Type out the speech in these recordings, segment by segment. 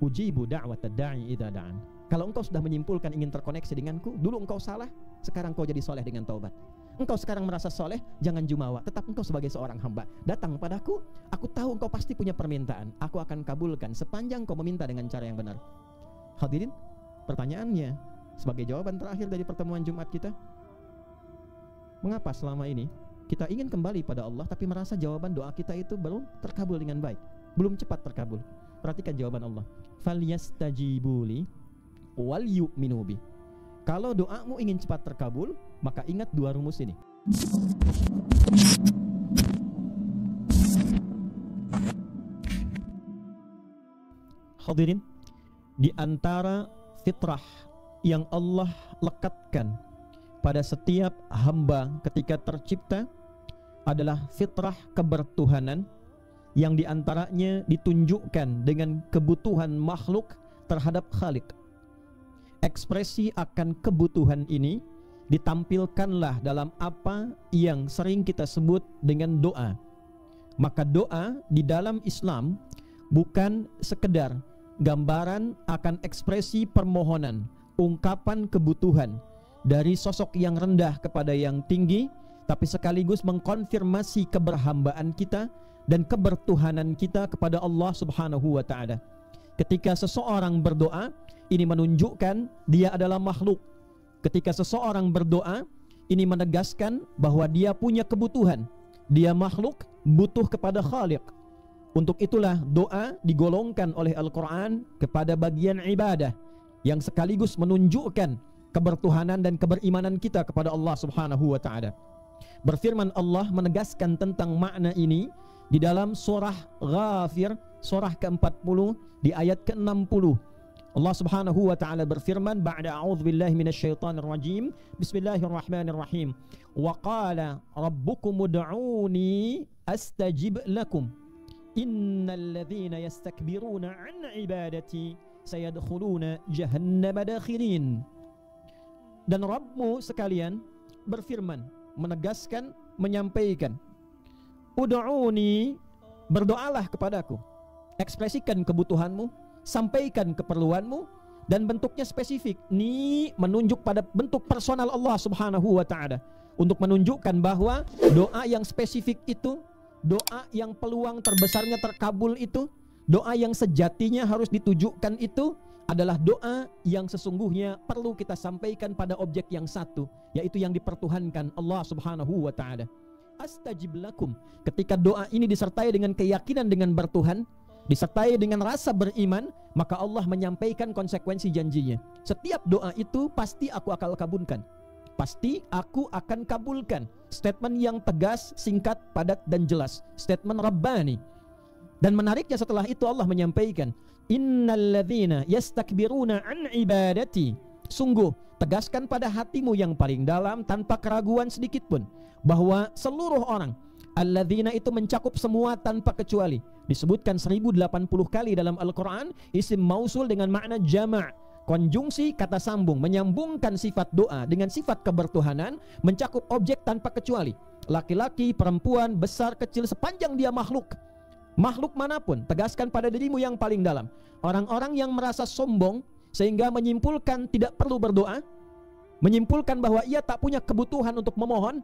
Ujibu da'watad da'i idza da'an. Kalau engkau sudah menyimpulkan ingin terkoneksi denganku, dulu engkau salah, sekarang engkau jadi soleh dengan taubat. Engkau sekarang merasa soleh, jangan jumawa, tetap engkau sebagai seorang hamba. Datang padaku, aku tahu engkau pasti punya permintaan, aku akan kabulkan sepanjang kau meminta dengan cara yang benar. Hadirin, pertanyaannya sebagai jawaban terakhir dari pertemuan Jumat kita, mengapa selama ini kita ingin kembali pada Allah tapi merasa jawaban doa kita itu belum terkabul dengan baik, belum cepat terkabul? Perhatikan jawaban Allah, falyastajibuli wal yu'minu bi. Kalau doamu ingin cepat terkabul, maka ingat dua rumus ini. Hadirin, di antara fitrah yang Allah lekatkan pada setiap hamba ketika tercipta adalah fitrah kebertuhanan, yang diantaranya ditunjukkan dengan kebutuhan makhluk terhadap Khalik. Ekspresi akan kebutuhan ini ditampilkanlah dalam apa yang sering kita sebut dengan doa. Maka doa di dalam Islam bukan sekedar gambaran akan ekspresi permohonan, ungkapan kebutuhan dari sosok yang rendah kepada yang tinggi, tapi sekaligus mengkonfirmasi keberhambaan kita dan kebertuhanan kita kepada Allah Subhanahu wa ta'ala. Ketika seseorang berdoa, ini menunjukkan dia adalah makhluk. Ketika seseorang berdoa, ini menegaskan bahwa dia punya kebutuhan. Dia makhluk, butuh kepada Khaliq. Untuk itulah doa digolongkan oleh Al-Quran kepada bagian ibadah, yang sekaligus menunjukkan kebertuhanan dan keberimanan kita kepada Allah Subhanahu wa ta'ala. Berfirman Allah menegaskan tentang makna ini di dalam surah Ghafir, surah ke-40 di ayat ke-60. Allah Subhanahu wa ta'ala berfirman, ba'da a'udzubillahi minasyaitonir rajim, bismillahirrahmanirrahim, wa qala rabbukum ud'uni astajib lakum innal ladzina yastakbiruna an ibadati sayadkhuluna jahannama dakhirin. Dan Rabbmu sekalian berfirman, menegaskan, menyampaikan, ud'uni, berdoalah kepadaku, ekspresikan kebutuhanmu, sampaikan keperluanmu, dan bentuknya spesifik. Ini menunjuk pada bentuk personal Allah Subhanahu wa ta'ala, untuk menunjukkan bahwa doa yang spesifik itu, doa yang peluang terbesarnya terkabul itu, doa yang sejatinya harus ditujukan itu adalah doa yang sesungguhnya perlu kita sampaikan pada objek yang satu, yaitu yang dipertuhankan, Allah Subhanahu wa ta'ala. Astajib lakum, ketika doa ini disertai dengan keyakinan dengan bertuhan, disertai dengan rasa beriman, maka Allah menyampaikan konsekuensi janjinya. Setiap doa itu pasti aku akan kabulkan, pasti aku akan kabulkan. Statement yang tegas, singkat, padat, dan jelas, statement Rabbani. Dan menariknya setelah itu Allah menyampaikan, innal ladzina yastakbiruna an ibadati, sungguh tegaskan pada hatimu yang paling dalam tanpa keraguan sedikit pun bahwa seluruh orang, alladzina itu mencakup semua tanpa kecuali, disebutkan 1080 kali dalam Al-Quran, isim mausul dengan makna jama', konjungsi kata sambung, menyambungkan sifat doa dengan sifat kebertuhanan, mencakup objek tanpa kecuali, laki-laki, perempuan, besar, kecil, sepanjang dia makhluk. Makhluk manapun, tegaskan pada dirimu yang paling dalam. Orang-orang yang merasa sombong sehingga menyimpulkan tidak perlu berdoa, menyimpulkan bahwa ia tak punya kebutuhan untuk memohon,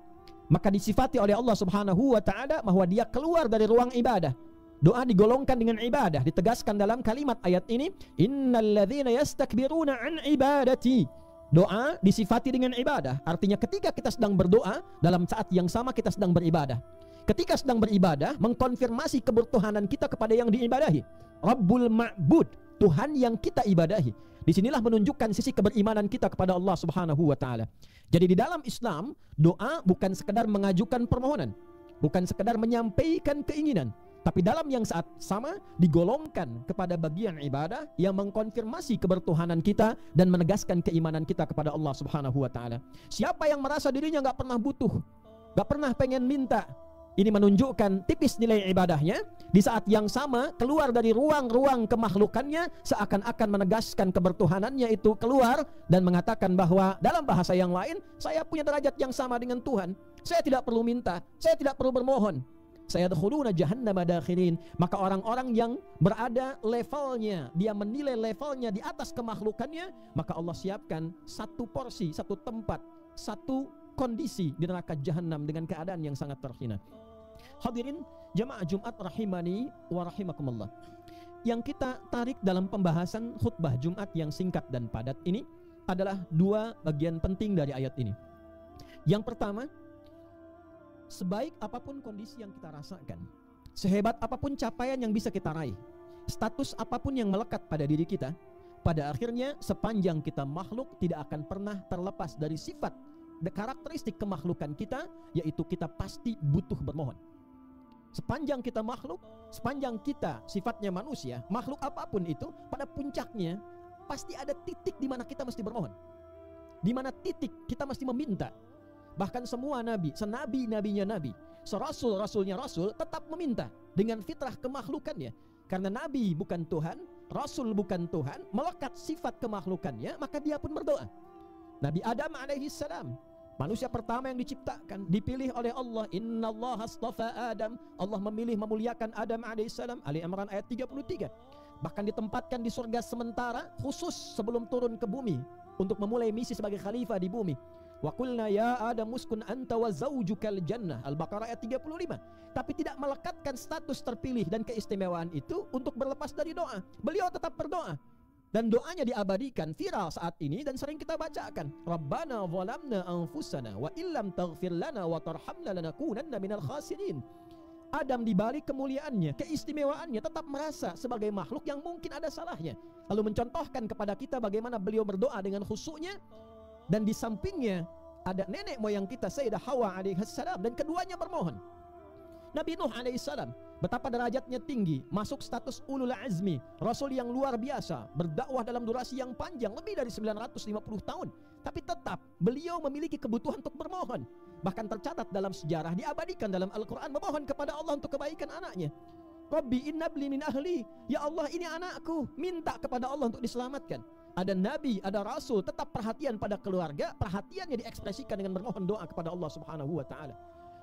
maka disifati oleh Allah Subhanahu wa ta'ala bahwa dia keluar dari ruang ibadah. Doa digolongkan dengan ibadah, ditegaskan dalam kalimat ayat ini, innal ladzina yastakbiruna an ibadati. Doa disifati dengan ibadah, artinya ketika kita sedang berdoa, dalam saat yang sama kita sedang beribadah. Ketika sedang beribadah, mengkonfirmasi kebertuhanan kita kepada yang diibadahi, Rabbul Ma'bud, Tuhan yang kita ibadahi. Disinilah menunjukkan sisi keberimanan kita kepada Allah Subhanahu wa ta'ala. Jadi di dalam Islam, doa bukan sekedar mengajukan permohonan, bukan sekedar menyampaikan keinginan, tapi dalam yang saat sama digolongkan kepada bagian ibadah yang mengkonfirmasi kebertuhanan kita dan menegaskan keimanan kita kepada Allah Subhanahu wa ta'ala. Siapa yang merasa dirinya gak pernah butuh, gak pernah pengen minta, ini menunjukkan tipis nilai ibadahnya. Di saat yang sama keluar dari ruang-ruang kemakhlukannya, seakan-akan menegaskan kebertuhanannya itu keluar dan mengatakan bahwa dalam bahasa yang lain, saya punya derajat yang sama dengan Tuhan, saya tidak perlu minta, saya tidak perlu bermohon. sayadkhuluna jahannama dakhirin. Maka orang-orang yang berada levelnya, dia menilai levelnya di atas kemakhlukannya, maka Allah siapkan satu porsi, satu tempat, satu kondisi di neraka jahanam dengan keadaan yang sangat terhina. Hadirin jamaah Jumat rahimani wa rahimakumullah. Yang kita tarik dalam pembahasan khutbah Jumat yang singkat dan padat ini adalah dua bagian penting dari ayat ini. Yang pertama, sebaik apapun kondisi yang kita rasakan, sehebat apapun capaian yang bisa kita raih, status apapun yang melekat pada diri kita, pada akhirnya sepanjang kita makhluk tidak akan pernah terlepas dari sifat karakteristik kemakhlukan kita, yaitu kita pasti butuh bermohon. Sepanjang kita makhluk, sepanjang kita sifatnya manusia, makhluk apapun itu, pada puncaknya pasti ada titik di mana kita mesti bermohon, di mana titik kita mesti meminta. Bahkan semua nabi, senabi-nabinya nabi, serasul-rasulnya rasul tetap meminta dengan fitrah kemakhlukannya. Karena nabi bukan Tuhan, rasul bukan Tuhan, melekat sifat kemakhlukannya, maka dia pun berdoa. Nabi Adam alaihi salam, manusia pertama yang diciptakan, dipilih oleh Allah. Innallaha astafa Adam, Allah memilih memuliakan Adam alaihi salam. Ali Imran ayat 33. Bahkan ditempatkan di surga sementara khusus sebelum turun ke bumi untuk memulai misi sebagai khalifah di bumi. Wa qulna ya Adam uskun anta wa zaujukal jannah, Al-Baqarah ayat 35. Tapi tidak melekatkan status terpilih dan keistimewaan itu untuk berlepas dari doa. Beliau tetap berdoa, dan doanya diabadikan, viral saat ini dan sering kita bacakan. Rabbana zalamna anfusana wa illam taghfir lana wa tarhamna lanakunanna minal khasirin. Adam dibalik kemuliaannya, keistimewaannya, tetap merasa sebagai makhluk yang mungkin ada salahnya. Lalu mencontohkan kepada kita bagaimana beliau berdoa dengan khusyuknya. Dan di sampingnya ada nenek moyang kita Sayyidah Hawa alaihissalam, dan keduanya bermohon. Nabi Nuh alaihissalam, betapa derajatnya tinggi, masuk status ulul azmi, rasul yang luar biasa, berdakwah dalam durasi yang panjang, lebih dari 950 tahun. Tapi tetap beliau memiliki kebutuhan untuk bermohon. Bahkan tercatat dalam sejarah, diabadikan dalam Al-Quran, memohon kepada Allah untuk kebaikan anaknya. Rabbi innabli min ahli, ya Allah ini anakku, minta kepada Allah untuk diselamatkan. Ada nabi, ada rasul, tetap perhatian pada keluarga, perhatiannya diekspresikan dengan bermohon doa kepada Allah subhanahu wa ta'ala.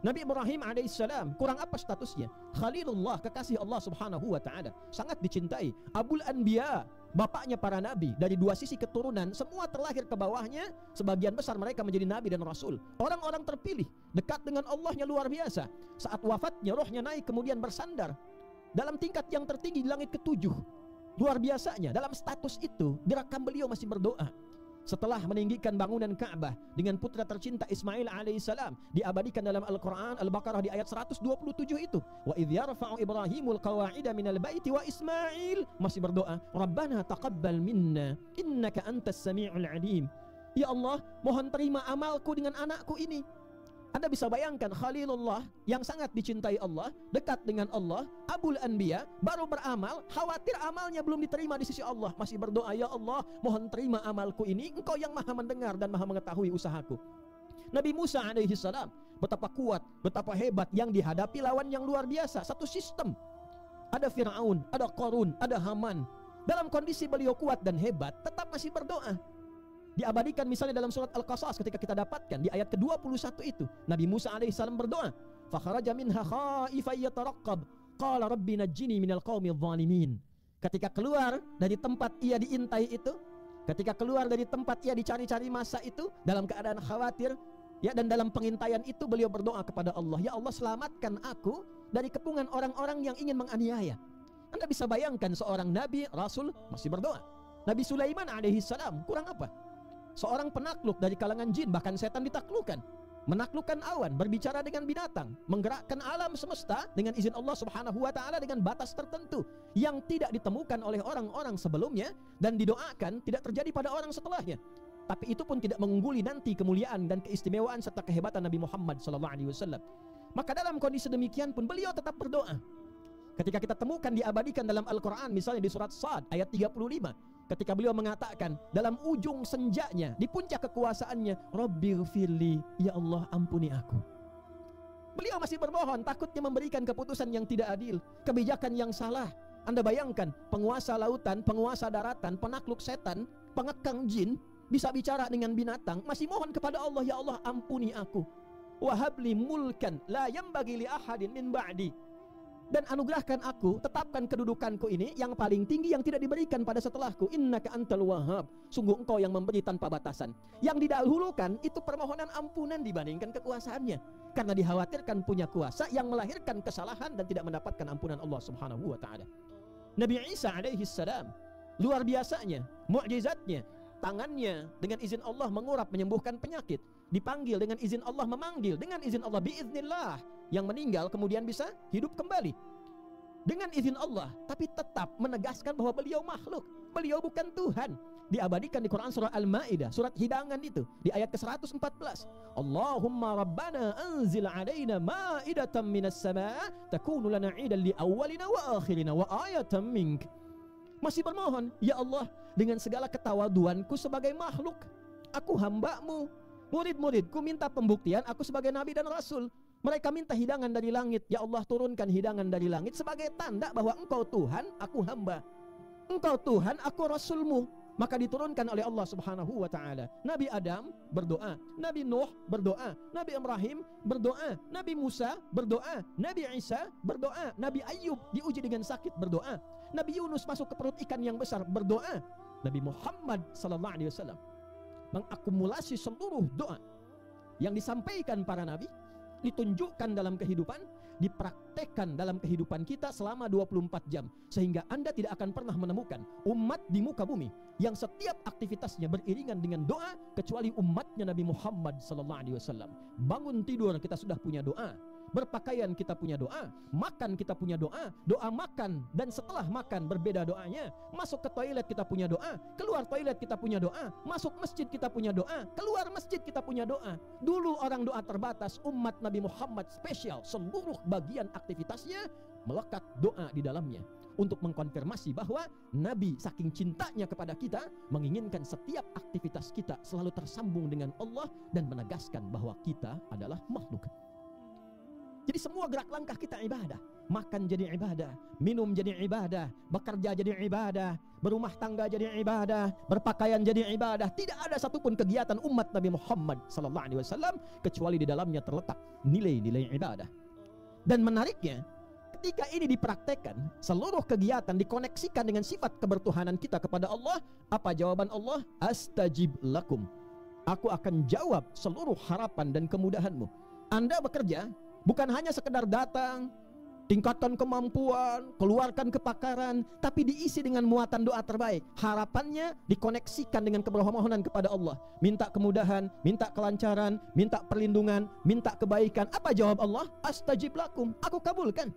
Nabi Ibrahim alaihissalam, kurang apa statusnya? Khalilullah, kekasih Allah subhanahu wa ta'ala, sangat dicintai. Abul Anbiya, bapaknya para nabi. Dari dua sisi keturunan, semua terlahir ke bawahnya. Sebagian besar mereka menjadi nabi dan rasul, orang-orang terpilih, dekat dengan Allahnya luar biasa. Saat wafatnya, rohnya naik kemudian bersandar dalam tingkat yang tertinggi di langit ketujuh. Luar biasanya, dalam status itu direkam beliau masih berdoa. Setelah meninggikan bangunan Ka'bah dengan putra tercinta Ismail alaihissalam, diabadikan dalam Al-Quran Al-Baqarah di ayat 127 itu. Wa idh yarfa'u Ibrahimul qawa'ida minal baiti wa Ismail, masih berdoa, Rabbana taqabbal minna innaka antas sami'ul alim. Ya Allah, mohon terima amalku dengan anakku ini. Anda bisa bayangkan Khalilullah yang sangat dicintai Allah, dekat dengan Allah, Abul Anbiya, baru beramal, khawatir amalnya belum diterima di sisi Allah, masih berdoa, ya Allah, mohon terima amalku ini, Engkau yang maha mendengar dan maha mengetahui usahaku. Nabi Musa alaihissalam, betapa kuat, betapa hebat yang dihadapi lawan yang luar biasa, satu sistem. Ada Fir'aun, ada Qarun, ada Haman. Dalam kondisi beliau kuat dan hebat, tetap masih berdoa. Diabadikan misalnya dalam surat Al-Qasas ketika kita dapatkan di ayat ke-21 itu, Nabi Musa alaihissalam berdoa, fakharaja minha khaifan yataraqqab qala rabbi najjini minal qaumidh dhalimin. Ketika keluar dari tempat ia diintai itu, ketika keluar dari tempat ia dicari-cari masa itu, dalam keadaan khawatir, ya, dan dalam pengintaian itu beliau berdoa kepada Allah, ya Allah, selamatkan aku dari kepungan orang-orang yang ingin menganiaya. Anda bisa bayangkan seorang nabi, rasul masih berdoa. Nabi Sulaiman alaihissalam, kurang apa? Seorang penakluk dari kalangan jin, bahkan setan ditaklukkan, menaklukkan awan, berbicara dengan binatang, menggerakkan alam semesta dengan izin Allah subhanahu wa ta'ala dengan batas tertentu yang tidak ditemukan oleh orang-orang sebelumnya dan didoakan tidak terjadi pada orang setelahnya. Tapi itu pun tidak mengungguli nanti kemuliaan dan keistimewaan serta kehebatan Nabi Muhammad SAW. Maka dalam kondisi demikian pun beliau tetap berdoa. Ketika kita temukan diabadikan dalam Al-Quran, misalnya di surat Sad ayat 35, ketika beliau mengatakan dalam ujung senjanya, di puncak kekuasaannya, Rabbighfirli, ya Allah ampuni aku. Beliau masih bermohon, takutnya memberikan keputusan yang tidak adil, kebijakan yang salah. Anda bayangkan, penguasa lautan, penguasa daratan, penakluk setan, pengekang jin, bisa bicara dengan binatang, masih mohon kepada Allah, ya Allah ampuni aku. wa habli mulkan la yanbaghi li ahadin min ba'di. Dan anugerahkan aku, tetapkan kedudukanku ini yang paling tinggi yang tidak diberikan pada setelahku. Innaka antal wahhab. Sungguh engkau yang memberi tanpa batasan. Yang didahulukan itu permohonan ampunan dibandingkan kekuasaannya. Karena dikhawatirkan punya kuasa yang melahirkan kesalahan dan tidak mendapatkan ampunan Allah Subhanahu wa ta'ala. Nabi Isa alaihi salam, luar biasanya, mukjizatnya, tangannya dengan izin Allah mengurap menyembuhkan penyakit, dipanggil dengan izin Allah memanggil, dengan izin Allah biiznillah, yang meninggal kemudian bisa hidup kembali dengan izin Allah, tapi tetap menegaskan bahwa beliau makhluk, beliau bukan Tuhan. Diabadikan di Quran surah Al-Maidah, surat hidangan itu di ayat ke-114. Allahumma rabbana anzil alaina ma'idatan minas sama' takunu lana 'idan li awwalina wa akhirina wa ayatan mink. Masih bermohon, ya Allah, dengan segala ketawaduanku sebagai makhluk, aku hamba-Mu, murid-muridku minta pembuktian aku sebagai nabi dan rasul. Mereka minta hidangan dari langit, ya Allah turunkan hidangan dari langit sebagai tanda bahwa Engkau Tuhan, aku hamba. Engkau Tuhan, aku Rasul-Mu. Maka diturunkan oleh Allah Subhanahu wa ta'ala. Nabi Adam berdoa, Nabi Nuh berdoa, Nabi Ibrahim berdoa, Nabi Musa berdoa, Nabi Isa berdoa, Nabi Ayub diuji dengan sakit berdoa, Nabi Yunus masuk ke perut ikan yang besar berdoa. Nabi Muhammad sallallahu alaihi wasallam mengakumulasi seluruh doa yang disampaikan para nabi, ditunjukkan dalam kehidupan, dipraktekkan dalam kehidupan kita selama 24 jam, sehingga Anda tidak akan pernah menemukan umat di muka bumi yang setiap aktivitasnya beriringan dengan doa kecuali umatnya Nabi Muhammad SAW. Bangun tidur kita sudah punya doa, berpakaian kita punya doa, makan kita punya doa, doa makan dan setelah makan berbeda doanya, masuk ke toilet kita punya doa, keluar toilet kita punya doa, masuk masjid kita punya doa, keluar masjid kita punya doa. Dulu orang doa terbatas, umat Nabi Muhammad spesial, seluruh bagian aktivitasnya melekat doa di dalamnya untuk mengkonfirmasi bahwa Nabi saking cintanya kepada kita menginginkan setiap aktivitas kita selalu tersambung dengan Allah dan menegaskan bahwa kita adalah makhluk. Jadi semua gerak langkah kita ibadah. Makan jadi ibadah, minum jadi ibadah, bekerja jadi ibadah, berumah tangga jadi ibadah, berpakaian jadi ibadah. Tidak ada satupun kegiatan umat Nabi Muhammad SAW kecuali di dalamnya terletak nilai-nilai ibadah. Dan menariknya, ketika ini dipraktekkan, seluruh kegiatan dikoneksikan dengan sifat kebertuhanan kita kepada Allah. Apa jawaban Allah? Astajib lakum. Aku akan jawab seluruh harapan dan kemudahanmu. Anda bekerja bukan hanya sekedar datang, tingkatkan kemampuan, keluarkan kepakaran, tapi diisi dengan muatan doa terbaik. Harapannya dikoneksikan dengan kebermohonan kepada Allah. Minta kemudahan, minta kelancaran, minta perlindungan, minta kebaikan. Apa jawab Allah? Astajib lakum. Aku kabulkan.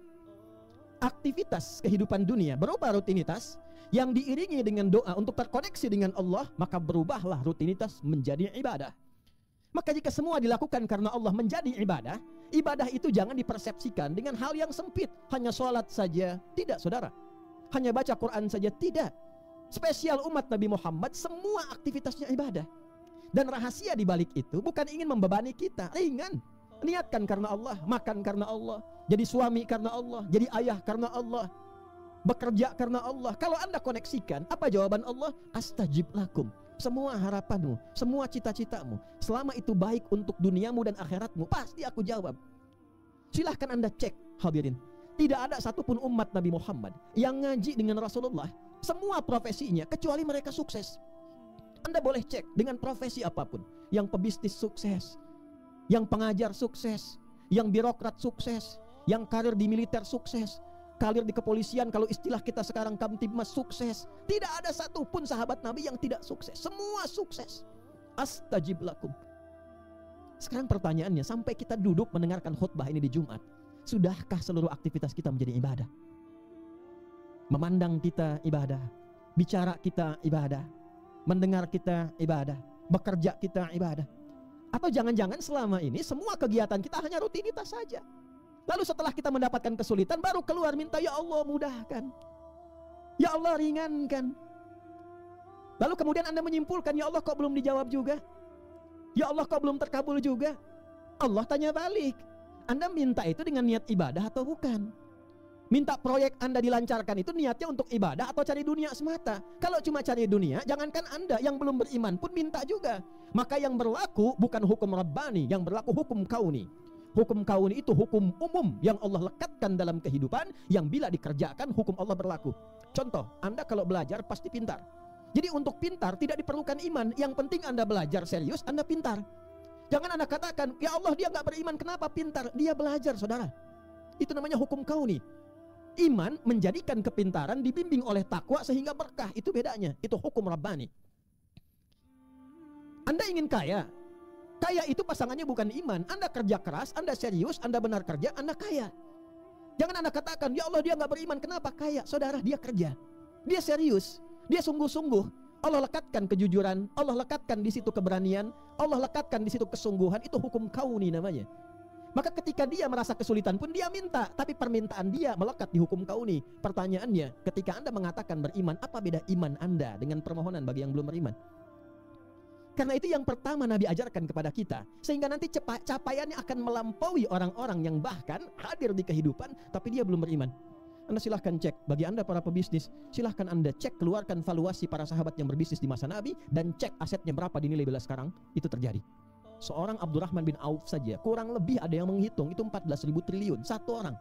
Aktivitas kehidupan dunia berubah rutinitas yang diiringi dengan doa untuk terkoneksi dengan Allah, maka berubahlah rutinitas menjadi ibadah. Maka jika semua dilakukan karena Allah menjadi ibadah, ibadah itu jangan dipersepsikan dengan hal yang sempit. Hanya sholat saja, tidak saudara. Hanya baca Quran saja, tidak. Spesial umat Nabi Muhammad, semua aktivitasnya ibadah. Dan rahasia di balik itu bukan ingin membebani kita, ringan. Niatkan karena Allah, makan karena Allah, jadi suami karena Allah, jadi ayah karena Allah, bekerja karena Allah. Kalau Anda koneksikan, apa jawaban Allah? Astajib lakum. Semua harapanmu, semua cita-citamu, selama itu baik untuk duniamu dan akhiratmu, pasti aku jawab. Silahkan Anda cek, hadirin. Tidak ada satupun umat Nabi Muhammad yang ngaji dengan Rasulullah, semua profesinya, kecuali mereka sukses. Anda boleh cek dengan profesi apapun. Yang pebisnis sukses, yang pengajar sukses, yang birokrat sukses, yang karir di militer sukses, karir di kepolisian, kalau istilah kita sekarang Kamtibmas sukses. Tidak ada satupun sahabat Nabi yang tidak sukses. Semua sukses. Astajib lakum. Sekarang pertanyaannya, sampai kita duduk mendengarkan khutbah ini di Jumat, sudahkah seluruh aktivitas kita menjadi ibadah? Memandang kita ibadah, bicara kita ibadah, mendengar kita ibadah, bekerja kita ibadah. Atau jangan-jangan selama ini semua kegiatan kita hanya rutinitas saja. Lalu setelah kita mendapatkan kesulitan, baru keluar minta, ya Allah mudahkan, ya Allah ringankan. Lalu kemudian Anda menyimpulkan, ya Allah kok belum dijawab juga, ya Allah kok belum terkabul juga. Allah tanya balik, Anda minta itu dengan niat ibadah atau bukan? Minta proyek Anda dilancarkan itu niatnya untuk ibadah atau cari dunia semata? Kalau cuma cari dunia, jangankan Anda yang belum beriman pun minta juga. Maka yang berlaku bukan hukum Rabbani, yang berlaku hukum kauni. Hukum kauni itu hukum umum yang Allah lekatkan dalam kehidupan, yang bila dikerjakan hukum Allah berlaku. Contoh, Anda kalau belajar pasti pintar. Jadi untuk pintar tidak diperlukan iman. Yang penting Anda belajar serius, Anda pintar. Jangan Anda katakan, ya Allah dia gak beriman, kenapa pintar? Dia belajar, saudara. Itu namanya hukum kauni. Iman menjadikan kepintaran dibimbing oleh takwa sehingga berkah. Itu bedanya. Itu hukum Rabbani. Anda ingin kaya. Kaya itu pasangannya bukan iman. Anda kerja keras, Anda serius, Anda benar kerja, Anda kaya. Jangan Anda katakan, ya Allah dia gak beriman, kenapa kaya? Saudara, dia kerja. Dia serius. Dia sungguh-sungguh. Allah lekatkan kejujuran, Allah lekatkan di situ keberanian, Allah lekatkan di situ kesungguhan. Itu hukum kauni namanya. Maka ketika dia merasa kesulitan pun dia minta, tapi permintaan dia melekat di hukum kauni. Pertanyaannya, ketika Anda mengatakan beriman, apa beda iman Anda dengan permohonan bagi yang belum beriman? Karena itu yang pertama Nabi ajarkan kepada kita, sehingga nanti capaiannya akan melampaui orang-orang yang bahkan hadir di kehidupan tapi dia belum beriman. Anda silahkan cek, bagi Anda para pebisnis, silahkan Anda cek, keluarkan valuasi para sahabat yang berbisnis di masa Nabi, dan cek asetnya berapa dinilai bila sekarang. Itu terjadi. Seorang Abdurrahman bin Auf saja kurang lebih ada yang menghitung itu 14.000 triliun satu orang.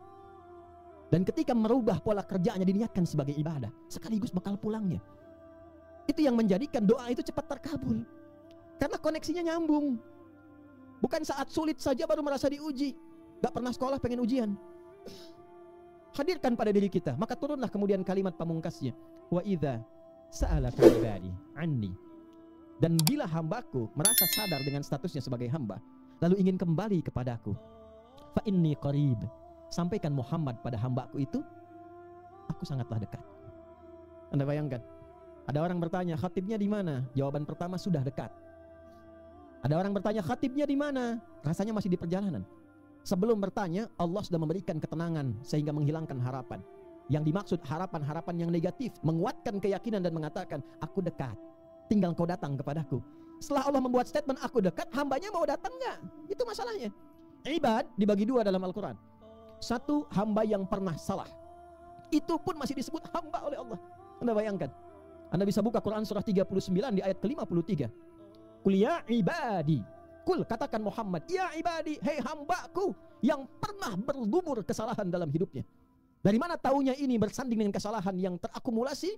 Dan ketika merubah pola kerjaannya diniatkan sebagai ibadah, sekaligus bakal pulangnya. Itu yang menjadikan doa itu cepat terkabul. Karena koneksinya nyambung. Bukan saat sulit saja baru merasa diuji. Gak pernah sekolah pengen ujian. Hadirkan pada diri kita. Maka turunlah kemudian kalimat pamungkasnya. Wa idza sa'alaka ibadi anni. Dan bila hambaku merasa sadar dengan statusnya sebagai hamba, lalu ingin kembali kepadaku, fa inni qarib. Sampaikan Muhammad pada hambaku itu, aku sangatlah dekat. Anda bayangkan, ada orang bertanya, khatibnya di mana? Jawaban pertama, sudah dekat. Ada orang bertanya, khatibnya di mana? Rasanya masih di perjalanan. Sebelum bertanya, Allah sudah memberikan ketenangan sehingga menghilangkan harapan. Yang dimaksud harapan-harapan yang negatif, menguatkan keyakinan dan mengatakan, aku dekat. Tinggal kau datang kepadaku. Setelah Allah membuat statement aku dekat, hambanya mau datang nggak? Itu masalahnya. Ibad dibagi dua dalam Al-Quran. Satu, hamba yang pernah salah. Itu pun masih disebut hamba oleh Allah. Anda bayangkan. Anda bisa buka Quran surah 39 di ayat ke-53. Qul ya ibadi. Qul, katakan Muhammad, ya ibadi, hei hambaku yang pernah berlumur kesalahan dalam hidupnya. Dari mana taunya ini bersanding dengan kesalahan yang terakumulasi?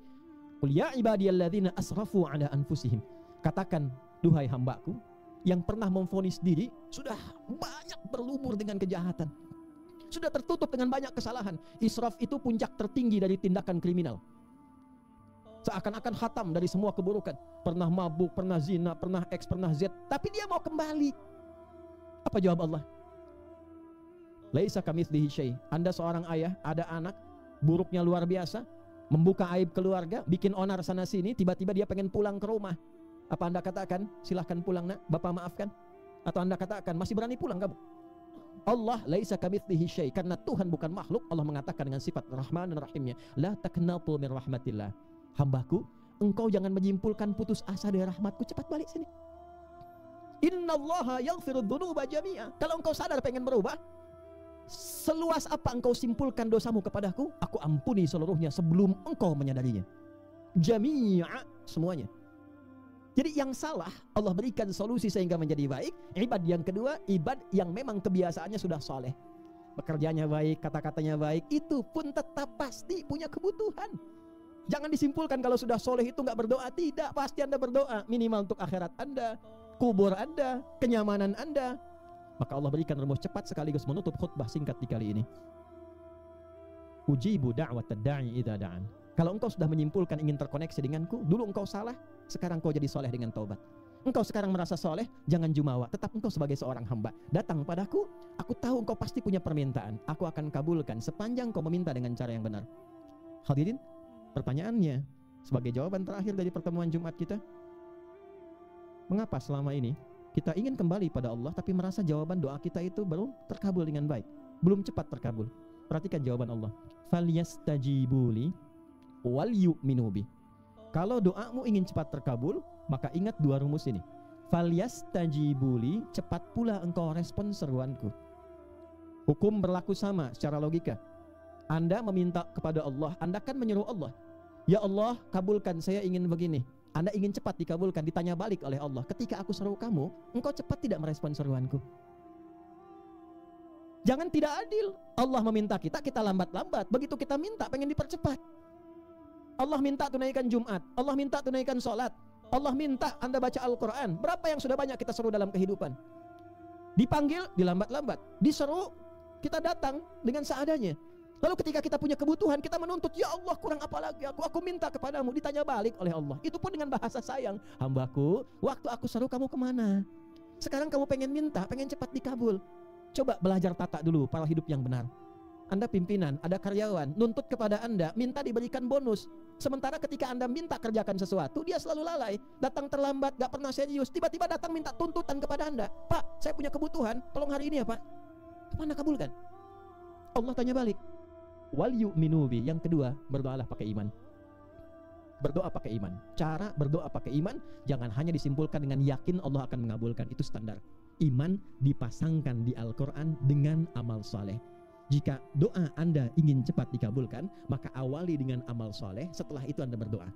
Qul ya ibadiyalladzina asrafu ala anfusihim. Katakan, duhai hambaku yang pernah memvonis diri sudah banyak berlumur dengan kejahatan, sudah tertutup dengan banyak kesalahan. Israf itu puncak tertinggi dari tindakan kriminal. Seakan-akan khatam dari semua keburukan. Pernah mabuk, pernah zina, pernah X, pernah Z, tapi dia mau kembali. Apa jawab Allah? Laisa kamitslihi syai'. Anda seorang ayah, ada anak, buruknya luar biasa, membuka aib keluarga, bikin onar sana sini, tiba-tiba dia pengen pulang ke rumah. Apa Anda katakan, silahkan pulang nak, Bapak maafkan? Atau Anda katakan, masih berani pulang kamu? Allah laisa kamitslihi syai'. Karena Tuhan bukan makhluk, Allah mengatakan dengan sifat Rahman dan Rahimnya, la taqnatu min rahmatillah. Hambaku, engkau jangan menyimpulkan putus asa dari rahmatku, cepat balik sini. Innallaha yaghfiru dzunuba jami'a. Kalau engkau sadar pengen berubah, seluas apa engkau simpulkan dosamu kepadaku, aku ampuni seluruhnya sebelum engkau menyadarinya. Jami'a, semuanya. Jadi yang salah Allah berikan solusi sehingga menjadi baik. Ibad yang kedua, ibad yang memang kebiasaannya sudah soleh, pekerjaannya baik, kata-katanya baik, itu pun tetap pasti punya kebutuhan. Jangan disimpulkan kalau sudah soleh itu nggak berdoa. Tidak, pasti Anda berdoa, minimal untuk akhirat Anda, kubur Anda, kenyamanan Anda. Maka Allah berikan rumus cepat sekaligus menutup khutbah singkat di kali ini. Ujibu da'watad da'i idza da'an. Kalau engkau sudah menyimpulkan ingin terkoneksi denganku, dulu engkau salah, sekarang engkau jadi soleh dengan taubat. Engkau sekarang merasa soleh, jangan jumawa, tetap engkau sebagai seorang hamba. Datang padaku, aku tahu engkau pasti punya permintaan, aku akan kabulkan sepanjang kau meminta dengan cara yang benar. Hadirin, pertanyaannya sebagai jawaban terakhir dari pertemuan Jumat kita, mengapa selama ini kita ingin kembali pada Allah tapi merasa jawaban doa kita itu belum terkabul dengan baik, belum cepat terkabul? Perhatikan jawaban Allah. Falyastajibuli wal yu'minu bi. Kalau doamu ingin cepat terkabul, maka ingat dua rumus ini. Falyastajibuli, cepat pula engkau respon seruanku. Hukum berlaku sama secara logika. Anda meminta kepada Allah, Anda kan menyuruh Allah, ya Allah kabulkan, saya ingin begini. Anda ingin cepat dikabulkan, ditanya balik oleh Allah, ketika aku seru kamu, engkau cepat tidak merespon seruanku. Jangan tidak adil. Allah meminta kita, kita lambat-lambat. Begitu kita minta, pengen dipercepat. Allah minta tunaikan Jumat, Allah minta tunaikan sholat, Allah minta Anda baca Al-Quran. Berapa yang sudah banyak kita seru dalam kehidupan? Dipanggil, dilambat-lambat. Diseru, kita datang dengan seadanya. Lalu ketika kita punya kebutuhan, kita menuntut, ya Allah kurang apa lagi aku minta kepadamu. Ditanya balik oleh Allah, itu pun dengan bahasa sayang. Hambaku, waktu aku seru kamu kemana? Sekarang kamu pengen minta, pengen cepat dikabul. Coba belajar tata dulu pola hidup yang benar. Anda pimpinan, ada karyawan, nuntut kepada Anda, minta diberikan bonus. Sementara ketika Anda minta kerjakan sesuatu, dia selalu lalai, datang terlambat, gak pernah serius. Tiba-tiba datang minta tuntutan kepada Anda, Pak, saya punya kebutuhan, tolong hari ini ya Pak. Kemana kabulkan? Allah tanya balik. Wal yu'minu bi, yang kedua, berdoalah pakai iman. Berdoa pakai iman. Cara berdoa pakai iman jangan hanya disimpulkan dengan yakin Allah akan mengabulkan, itu standar. Iman dipasangkan di Al-Quran dengan amal soleh. Jika doa Anda ingin cepat dikabulkan, maka awali dengan amal soleh, setelah itu Anda berdoa.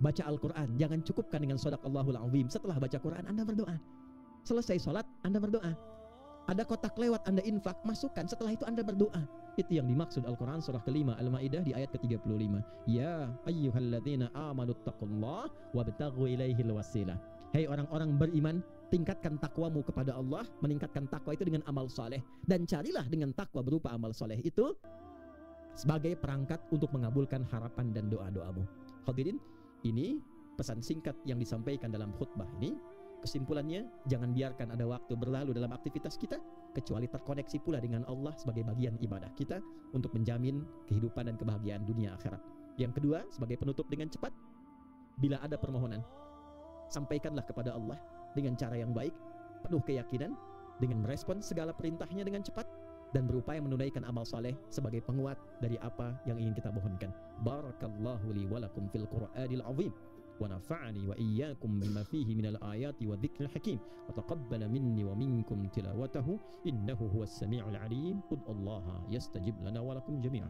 Baca Al-Quran, jangan cukupkan dengan Shadaqallahul Azim. Setelah baca Quran Anda berdoa. Selesai sholat Anda berdoa. Ada kotak lewat Anda infak, masukkan, setelah itu Anda berdoa. Itu yang dimaksud Al-Quran surah kelima Al-Ma'idah di ayat ke-35. Ya ayyuhalladzina amanu taqullah wabtaghu ilaihil wasilah. Hai orang-orang beriman, tingkatkan takwamu kepada Allah. Meningkatkan takwa itu dengan amal soleh, dan carilah dengan takwa berupa amal soleh itu sebagai perangkat untuk mengabulkan harapan dan doa-doamu. Hadirin, ini pesan singkat yang disampaikan dalam khutbah ini. Kesimpulannya, jangan biarkan ada waktu berlalu dalam aktivitas kita kecuali terkoneksi pula dengan Allah sebagai bagian ibadah kita untuk menjamin kehidupan dan kebahagiaan dunia akhirat. Yang kedua, sebagai penutup dengan cepat, bila ada permohonan, sampaikanlah kepada Allah dengan cara yang baik, penuh keyakinan, dengan merespon segala perintahnya dengan cepat, dan berupaya menunaikan amal saleh sebagai penguat dari apa yang ingin kita mohonkan. Barakallahu li wa lakum fil Qur'anil azim. ونفعني وإياكم بما فيه من الآيات والذكر الحكيم وتقبل مني ومنكم تلاوته إنه هو السميع العليم. ادعوا الله يستجب لنا ولكم جميعا.